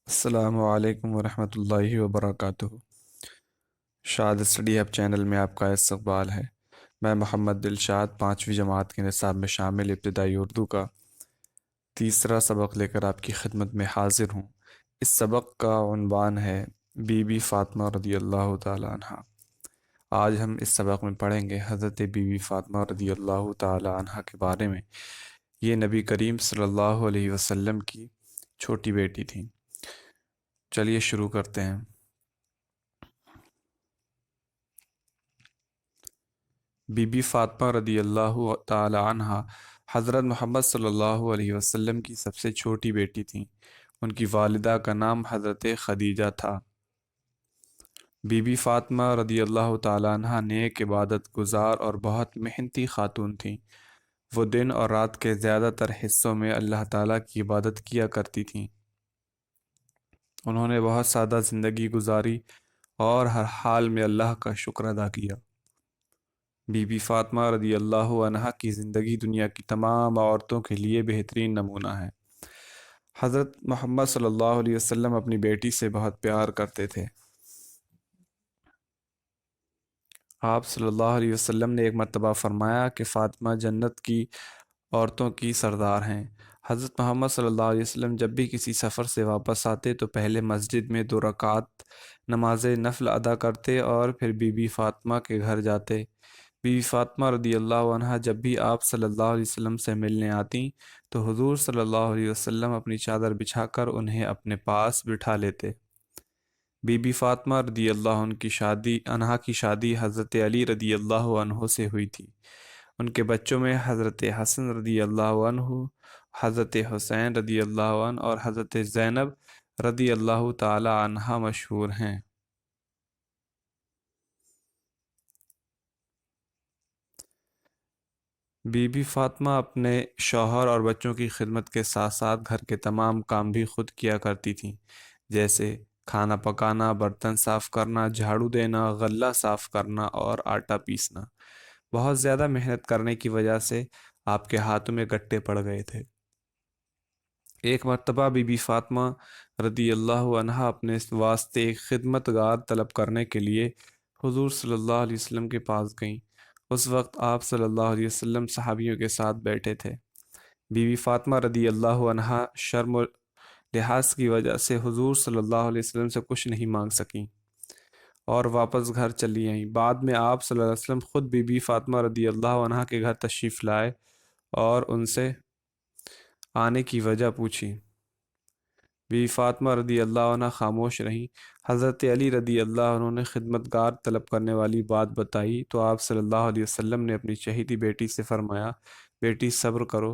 السلام علیکم ورحمۃ اللہ وبرکاتہ۔ شاد اسٹڈی ہب چینل میں آپ کا استقبال ہے۔ میں محمد دلشاد 5ویں جماعت کے نصاب میں شامل ابتدائی اردو کا تیسرا سبق لے کر آپ کی خدمت میں حاضر ہوں۔ اس سبق کا عنوان ہے بی بی فاطمہ رضی اللہ تعالی عنہ۔ آج ہم اس سبق میں پڑھیں گے حضرت بی بی فاطمہ رضی اللہ تعالی عنہ کے بارے میں۔ یہ نبی کریم صلی اللہ علیہ وسلم کی چھوٹی بیٹی تھیں۔ چلیے شروع کرتے ہیں۔ بی بی فاطمہ رضی اللہ تعالی عنہ حضرت محمد صلی اللہ علیہ وسلم کی سب سے چھوٹی بیٹی تھیں۔ ان کی والدہ کا نام حضرت خدیجہ تھا۔ بی بی فاطمہ رضی اللہ تعالی عنہ نیک عبادت گزار اور بہت محنتی خاتون تھیں۔ وہ دن اور رات کے زیادہ تر حصوں میں اللہ تعالیٰ کی عبادت کیا کرتی تھیں۔ انہوں نے بہت سادہ زندگی گزاری اور ہر حال میں اللہ کا شکر ادا کیا۔ بی بی فاطمہ رضی اللہ عنہا کی زندگی دنیا کی تمام عورتوں کے لیے بہترین نمونہ ہے۔ حضرت محمد صلی اللہ علیہ وسلم اپنی بیٹی سے بہت پیار کرتے تھے۔ آپ صلی اللہ علیہ وسلم نے ایک مرتبہ فرمایا کہ فاطمہ جنت کی عورتوں کی سردار ہیں۔ حضرت محمد صلی اللہ علیہ وسلم جب بھی کسی سفر سے واپس آتے تو پہلے مسجد میں 2 رکعت نماز نفل ادا کرتے اور پھر بی بی فاطمہ کے گھر جاتے۔ بی بی فاطمہ رضی اللہ عنہ جب بھی آپ صلی اللہ علیہ وسلم سے ملنے آتیں تو حضور صلی اللہ علیہ وسلم اپنی چادر بچھا کر انہیں اپنے پاس بٹھا لیتے۔ بی بی فاطمہ رضی اللہ عنہ کی شادی حضرت علی رضی اللہ عنہ سے ہوئی تھی۔ ان کے بچوں میں حضرت حسن رضی اللہ عنہ، حضرت حسین رضی اللہ عنہ اور حضرت زینب رضی اللہ تعالی عنہ مشہور ہیں۔ بی بی فاطمہ اپنے شوہر اور بچوں کی خدمت کے ساتھ ساتھ گھر کے تمام کام بھی خود کیا کرتی تھیں، جیسے کھانا پکانا، برتن صاف کرنا، جھاڑو دینا، غلہ صاف کرنا اور آٹا پیسنا۔ بہت زیادہ محنت کرنے کی وجہ سے آپ کے ہاتھوں میں گٹے پڑ گئے تھے۔ ایک مرتبہ بی بی فاطمہ رضی اللہ عنہ اپنے واسطے ایک خدمت گار طلب کرنے کے لیے حضور صلی اللہ علیہ وسلم کے پاس گئیں۔ اس وقت آپ صلی اللہ علیہ وسلم صحابیوں کے ساتھ بیٹھے تھے۔ بی بی فاطمہ رضی اللہ عنہ شرم و لحاظ کی وجہ سے حضور صلی اللہ علیہ وسلم سے کچھ نہیں مانگ سکیں اور واپس گھر چلی آئیں۔ بعد میں آپ صلی اللہ علیہ وسلم خود بی بی فاطمہ رضی اللہ عنہ کے گھر تشریف لائے اور ان سے آنے کی وجہ پوچھی۔ بی بی فاطمہ رضی اللہ عنہ خاموش رہیں۔ حضرت علی رضی اللہ عنہ نے خدمت گار طلب کرنے والی بات بتائی تو آپ صلی اللہ علیہ وسلم نے اپنی چہیتی بیٹی سے فرمایا، بیٹی صبر کرو،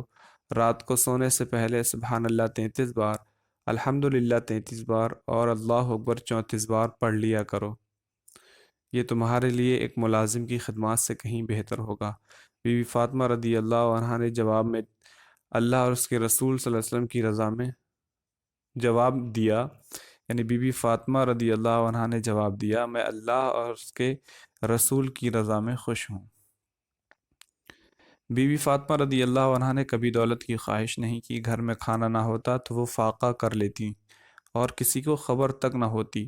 رات کو سونے سے پہلے سبحان اللہ 33 بار، الحمدللہ 33 بار اور اللہ اکبر 34 بار پڑھ لیا کرو۔ یہ تمہارے لیے ایک ملازم کی خدمات سے کہیں بہتر ہوگا۔ بی بی فاطمہ رضی اللہ عنہ نے جواب میں اللہ اور اس کے رسول صلی اللہ علیہ وسلم کی رضا میں جواب دیا، یعنی بی بی فاطمہ رضی اللہ عنہ نے جواب دیا، میں اللہ اور اس کے رسول کی رضا میں خوش ہوں۔ بی بی فاطمہ رضی اللہ عنہ نے کبھی دولت کی خواہش نہیں کی۔ گھر میں کھانا نہ ہوتا تو وہ فاقہ کر لیتی اور کسی کو خبر تک نہ ہوتی۔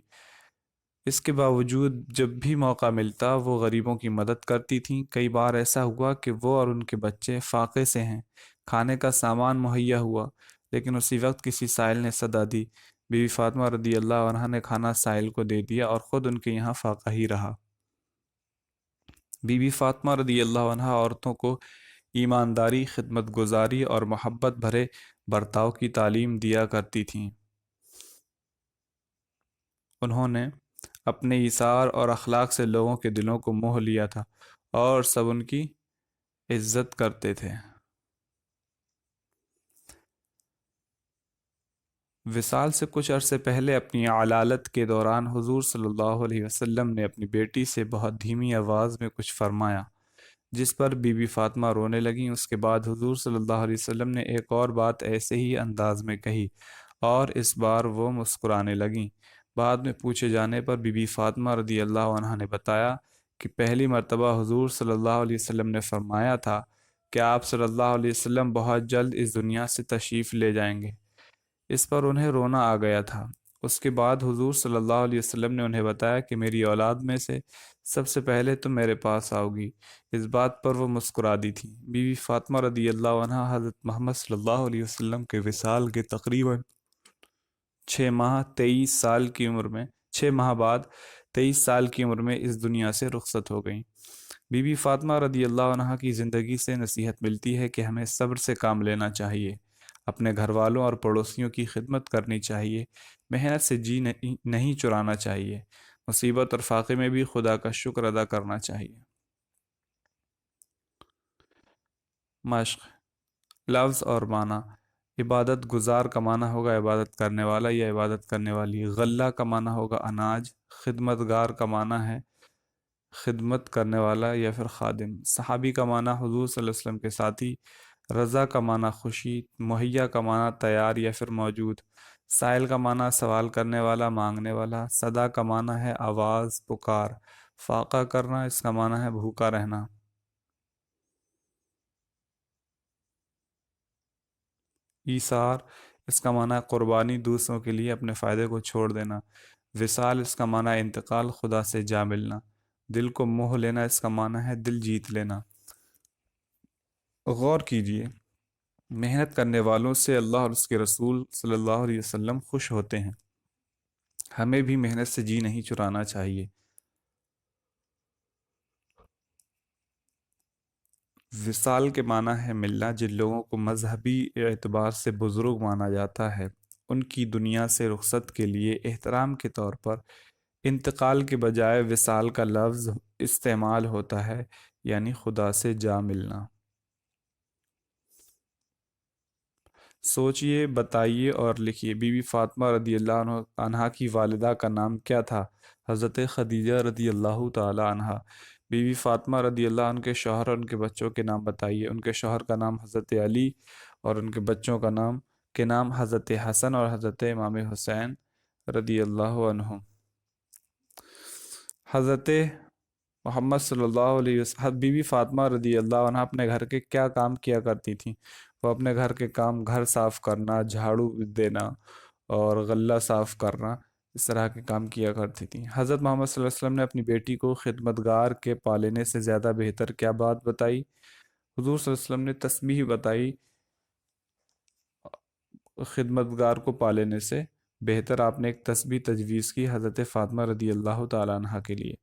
اس کے باوجود جب بھی موقع ملتا وہ غریبوں کی مدد کرتی تھیں۔ کئی بار ایسا ہوا کہ وہ اور ان کے بچے فاقے سے ہیں، کھانے کا سامان مہیا ہوا لیکن اسی وقت کسی سائل نے صدا دی، بی بی فاطمہ رضی اللہ عنہ نے کھانا سائل کو دے دیا اور خود ان کے یہاں فاقہ ہی رہا۔ بی بی فاطمہ رضی اللہ عنہ عورتوں کو ایمانداری، خدمت گزاری اور محبت بھرے برتاؤ کی تعلیم دیا کرتی تھیں۔ انہوں نے اپنے ایثار اور اخلاق سے لوگوں کے دلوں کو موہ لیا تھا اور سب ان کی عزت کرتے تھے۔ وصال سے کچھ عرصے پہلے اپنی علالت کے دوران حضور صلی اللہ علیہ وسلم نے اپنی بیٹی سے بہت دھیمی آواز میں کچھ فرمایا جس پر بی بی فاطمہ رونے لگیں۔ اس کے بعد حضور صلی اللہ علیہ وسلم نے ایک اور بات ایسے ہی انداز میں کہی اور اس بار وہ مسکرانے لگیں۔ بعد میں پوچھے جانے پر بی بی فاطمہ رضی اللہ عنہ نے بتایا کہ پہلی مرتبہ حضور صلی اللہ علیہ وسلم نے فرمایا تھا کہ آپ صلی اللہ علیہ وسلم بہت جلد اس دنیا سے تشریف لے جائیں گے۔ اس پر انہیں رونا آ گیا تھا۔ اس کے بعد حضور صلی اللہ علیہ وسلم نے انہیں بتایا کہ میری اولاد میں سے سب سے پہلے تم میرے پاس آؤ گی۔ اس بات پر وہ مسکرا دی تھی۔ بی بی فاطمہ رضی اللہ عنہا حضرت محمد صلی اللہ علیہ وسلم کے وصال کے تقریباً 6 ماہ 23 سال کی عمر میں 6 ماہ بعد 23 سال کی عمر میں اس دنیا سے رخصت ہو گئیں۔ بی بی فاطمہ رضی اللہ عنہا کی زندگی سے نصیحت ملتی ہے کہ ہمیں صبر سے کام لینا چاہیے، اپنے گھر والوں اور پڑوسیوں کی خدمت کرنی چاہیے، محنت سے جی نہیں چرانا چاہیے، مصیبت اور فاقے میں بھی خدا کا شکر ادا کرنا چاہیے۔ مشق، لفظ اور معنی۔ عبادت گزار کا معنی ہوگا عبادت کرنے والا یا عبادت کرنے والی۔ غلہ کا معنی ہوگا اناج۔ خدمت گار کا معنی ہے خدمت کرنے والا یا پھر خادم۔ صحابی کا معنی حضور صلی اللہ علیہ وسلم کے ساتھی۔ رضا کا معنی خوشی۔ مہیا کا معنی تیار یا پھر موجود۔ سائل کا معنی سوال کرنے والا، مانگنے والا۔ صدا کا معنی ہے آواز، پکار۔ فاقہ کرنا، اس کا معنی ہے بھوکا رہنا۔ ایثار، اس کا معنی ہے قربانی، دوسروں کے لیے اپنے فائدے کو چھوڑ دینا۔ وصال، اس کا معنی ہے انتقال، خدا سے جا ملنا۔ دل کو موہ لینا، اس کا معنی ہے دل جیت لینا۔ غور کیجئے، محنت کرنے والوں سے اللہ اور اس کے رسول صلی اللہ علیہ وسلم خوش ہوتے ہیں۔ ہمیں بھی محنت سے جی نہیں چرانا چاہیے۔ وصال کے معنی ہے ملنا۔ جن لوگوں کو مذہبی اعتبار سے بزرگ مانا جاتا ہے، ان کی دنیا سے رخصت کے لیے احترام کے طور پر انتقال کے بجائے وصال کا لفظ استعمال ہوتا ہے، یعنی خدا سے جا ملنا۔ سوچئے، بتائیے اور لکھیے، بی بی فاطمہ رضی اللہ عنہا کی والدہ کا نام کیا تھا؟ حضرت خدیجہ رضی اللہ تعالی عنہا۔ بی بی فاطمہ رضی اللہ عنہ کے شوہر اور ان کے بچوں کے نام بتائیے۔ ان کے شوہر کا نام حضرت علی اور ان کے بچوں کے نام حضرت حسن اور حضرت امام حسین رضی اللہ عنہ۔ حضرت محمد صلی اللہ علیہ وسلم، بی بی فاطمہ رضی اللہ عنہ اپنے گھر کے کیا کام کیا کرتی تھیں؟ وہ اپنے گھر کے کام، گھر صاف کرنا، جھاڑو دینا اور غلہ صاف کرنا، اس طرح کے کام کیا کرتی تھیں۔ حضرت محمد صلی اللہ علیہ وسلم نے اپنی بیٹی کو خدمتگار کے پالنے سے زیادہ بہتر کیا بات بتائی؟ حضور صلی اللہ علیہ وسلم نے تسبیح بتائی خدمتگار کو پالنے سے بہتر۔ آپ نے ایک تسبیح تجویز کی حضرت فاطمہ رضی اللہ تعالیٰ عنہ کے لیے۔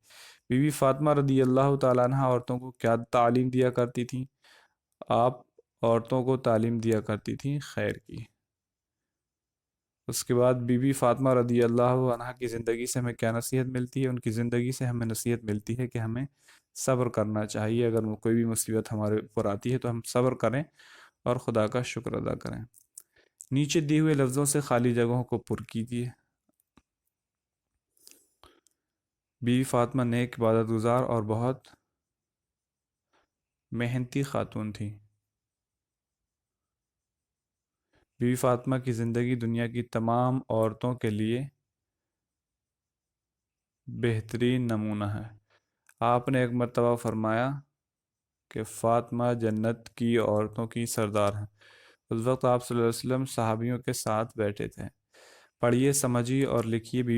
بی بی فاطمہ رضی اللہ تعالیٰ عنہ عورتوں کو کیا تعلیم دیا کرتی تھیں؟ آپ عورتوں کو تعلیم دیا کرتی تھیں خیر کی۔ اس کے بعد بی بی فاطمہ رضی اللہ عنہ کی زندگی سے ہمیں کیا نصیحت ملتی ہے؟ ان کی زندگی سے ہمیں نصیحت ملتی ہے کہ ہمیں صبر کرنا چاہیے۔ اگر کوئی بھی مصیبت ہمارے اوپر آتی ہے تو ہم صبر کریں اور خدا کا شکر ادا کریں۔ نیچے دیے ہوئے لفظوں سے خالی جگہوں کو پر کیجیے۔ بی بی فاطمہ نیک، عبادت گزار اور بہت محنتی خاتون تھی۔ بی بی فاطمہ کی زندگی دنیا کی تمام عورتوں کے لیے بہترین نمونہ ہے۔ آپ نے ایک مرتبہ فرمایا کہ فاطمہ جنت کی عورتوں کی سردار ہیں۔ اس وقت آپ صلی اللہ علیہ وسلم صحابیوں کے ساتھ بیٹھے تھے۔ پڑھیے، سمجھیے اور لکھیے۔ بی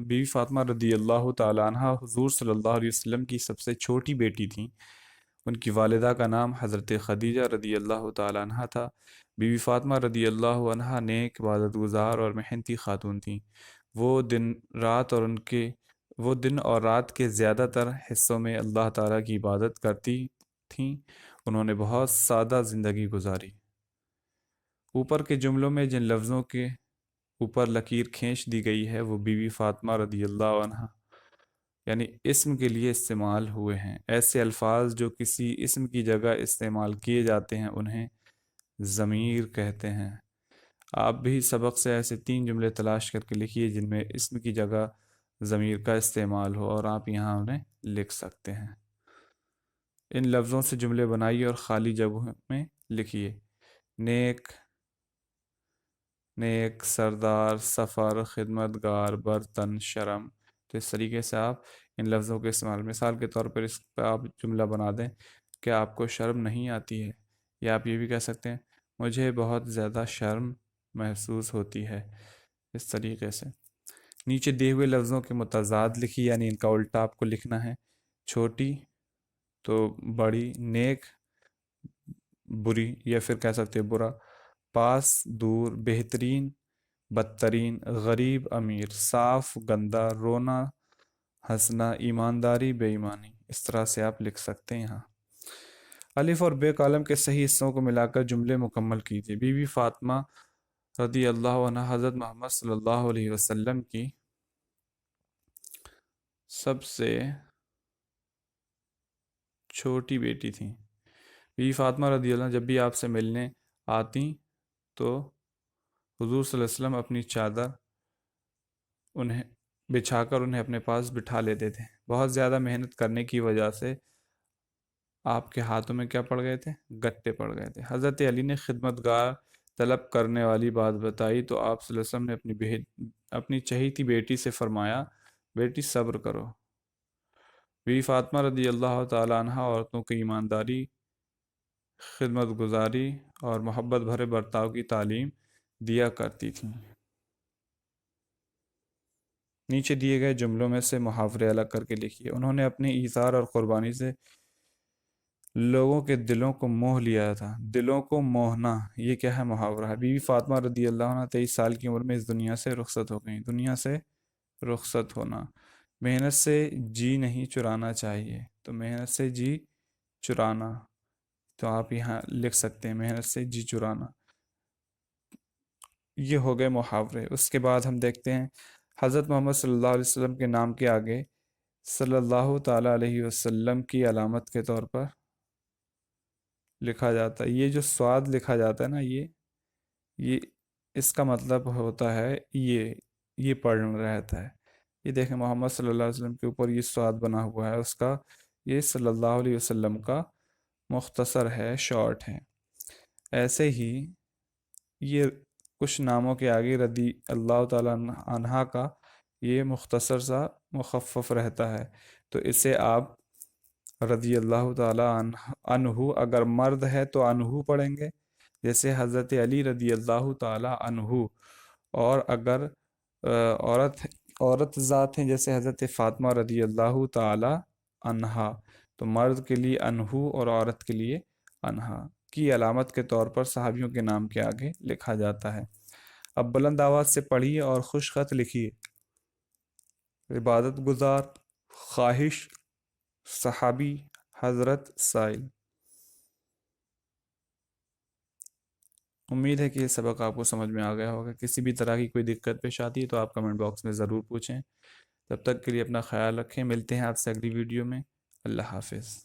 بی فاطمہ رضی اللہ تعالیٰ عنہ حضور صلی اللہ علیہ وسلم کی سب سے چھوٹی بیٹی تھیں۔ ان کی والدہ کا نام حضرت خدیجہ رضی اللہ تعالیٰ عنہ تھا۔ بی بی فاطمہ رضی اللہ عنہ نیک، عبادت گزار اور محنتی خاتون تھیں۔ وہ دن اور رات کے زیادہ تر حصوں میں اللہ تعالیٰ کی عبادت کرتی تھیں۔ انہوں نے بہت سادہ زندگی گزاری۔ اوپر کے جملوں میں جن لفظوں کے اوپر لکیر کھینچ دی گئی ہے وہ بی بی فاطمہ رضی اللہ عنہ یعنی اسم کے لیے استعمال ہوئے ہیں۔ ایسے الفاظ جو کسی اسم کی جگہ استعمال کیے جاتے ہیں انہیں ضمیر کہتے ہیں۔ آپ بھی سبق سے ایسے 3 جملے تلاش کر کے لکھیے جن میں اسم کی جگہ ضمیر کا استعمال ہو، اور آپ یہاں انہیں لکھ سکتے ہیں۔ ان لفظوں سے جملے بنائیے اور خالی جگہوں میں لکھیے۔ نیک، سردار، سفر، خدمتگار، برتن، شرم۔ تو اس طریقے سے آپ ان لفظوں کے استعمال، مثال کے طور پر اس پہ آپ جملہ بنا دیں کہ آپ کو شرم نہیں آتی ہے، یا آپ یہ بھی کہہ سکتے ہیں مجھے بہت زیادہ شرم محسوس ہوتی ہے۔ اس طریقے سے نیچے دیے ہوئے لفظوں کے متضاد لکھی، یعنی ان کا الٹا آپ کو لکھنا ہے۔ چھوٹی تو بڑی، نیک بری، یا پھر کہہ سکتے برا، پاس دور، بہترین بدترین، غریب امیر، صاف گندا، رونا ہنسنا، ایمانداری بے ایمانی، اس طرح سے آپ لکھ سکتے ہیں یہاں۔ الف اور بے کالم کے صحیح حصوں کو ملا کر جملے مکمل کیجیے۔ بی بی فاطمہ رضی اللہ عنہ حضرت محمد صلی اللہ علیہ وسلم کی سب سے چھوٹی بیٹی تھیں۔ بی بی فاطمہ رضی اللہ عنہ جب بھی آپ سے ملنے آتی تو حضور صلی اللہ علیہ وسلم اپنی چادر انہیں بچھا کر انہیں اپنے پاس بٹھا لیتے تھے۔ بہت زیادہ محنت کرنے کی وجہ سے آپ کے ہاتھوں میں کیا پڑ گئے تھے؟ گٹے پڑ گئے تھے۔ حضرت علی نے خدمت گار طلب کرنے والی بات بتائی تو آپ صلی اللہ علیہ وسلم نے اپنی چہیتی بیٹی سے فرمایا، بیٹی صبر کرو۔ بی فاطمہ رضی اللہ تعالی عنہ عورتوں کی ایمانداری، خدمت گزاری اور محبت بھرے برتاؤ کی تعلیم دیا کرتی تھیں۔ نیچے دیے گئے جملوں میں سے محاورے الگ کر کے لکھیے۔ انہوں نے اپنے ایثار اور قربانی سے لوگوں کے دلوں کو موہ لیا تھا۔ دلوں کو موہنا، یہ کیا ہے؟ محاورہ ہے۔ بی بی فاطمہ رضی اللہ عنہ 23 سال کی عمر میں اس دنیا سے رخصت ہو گئیں۔ دنیا سے رخصت ہونا، محنت سے جی نہیں چرانا چاہیے، تو محنت سے جی چرانا، تو آپ یہاں لکھ سکتے ہیں محنت سے جی چرانا۔ یہ ہو گئے محاورے۔ اس کے بعد ہم دیکھتے ہیں حضرت محمد صلی اللہ علیہ وسلم کے نام کے آگے صلی اللہ تعالیٰ علیہ وسلم کی علامت کے طور پر لکھا جاتا ہے۔ یہ جو سواد لکھا جاتا ہے نا، یہ اس کا مطلب ہوتا ہے یہ پڑھ رہتا ہے۔ یہ دیکھیں محمد صلی اللہ علیہ وسلم کے اوپر یہ سواد بنا ہوا ہے، اس کا یہ صلی اللہ علیہ وسلم کا مختصر ہے، شارٹ ہے۔ ایسے ہی یہ کچھ ناموں کے آگے رضی اللہ تعالیٰ عنہ کا یہ مختصر سا مخفف رہتا ہے، تو اسے آپ رضی اللہ تعالیٰ عنہ، اگر مرد ہے تو عنہ پڑھیں گے جیسے حضرت علی رضی اللہ تعالیٰ عنہ، اور اگر عورت ذات ہیں جیسے حضرت فاطمہ رضی اللہ تعالیٰ عنہا، تو مرد کے لیے عنہ اور عورت کے لیے عنہا کی علامت کے طور پر صحابیوں کے نام کے آگے لکھا جاتا ہے۔ اب بلند آواز سے پڑھیے اور خوش خط لکھیے۔ عبادت گزار، خواہش، صحابی، حضرت، سائل۔ امید ہے کہ یہ سبق آپ کو سمجھ میں آ گیا ہوگا۔ کسی بھی طرح کی کوئی دقت پیش آتی ہے تو آپ کمنٹ باکس میں ضرور پوچھیں۔ تب تک کے لیے اپنا خیال رکھیں، ملتے ہیں آپ سے اگلی ویڈیو میں۔ اللہ حافظ۔